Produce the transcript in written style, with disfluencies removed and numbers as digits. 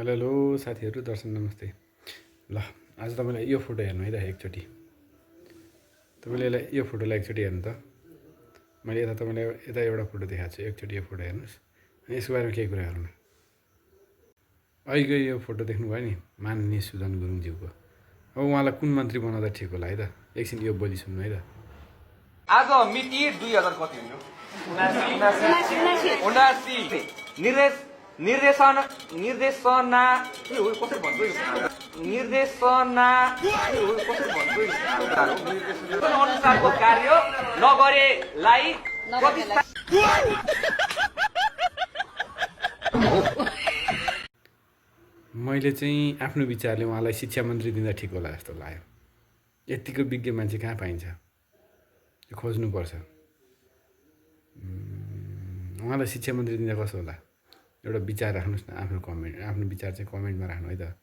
Hello hello साथीहरू, दर्शन नमस्ते। ल, आज तपाईँलाई यो फोटो हेर्नु है त एकचोटि। तपाईँले यो फोटोलाई एकचोटि हेर्नु त। मैले यता तपाईँलाई यता एउटा फोटो देखाएको छु, एकचोटि यो फोटो हेर्नुहोस् अनि यसको बारेमा केही कुरा गरौँ न। अहिलेको यो फोटो देख्नुभयो नि, माननीय सुदन गुरुङज्यूको। अब उहाँलाई कुन मन्त्री बनाउँदा ठिक होला है त, एकछिन यो बोली सुन्नु है त। आज मिति 2000 कति हो? 79 निर्देशना कसरी भन्छु निर्देशना कसरी भन्छु अनुसारको कार्य नगरेलाई मैले चाहिँ आफ्नो विचारले उहाँलाई शिक्षा मन्त्री दिँदा ठिक होला जस्तो लाग्यो। यतिको विज्ञ मान्छे कहाँ पाइन्छ, यो खोज्नुपर्छ। उहाँलाई शिक्षा मन्त्री दिँदा कसो होला, एउटा विचार राख्नुहोस् न। आफ्नो विचार चाहिँ कमेन्टमा राख्नु है त।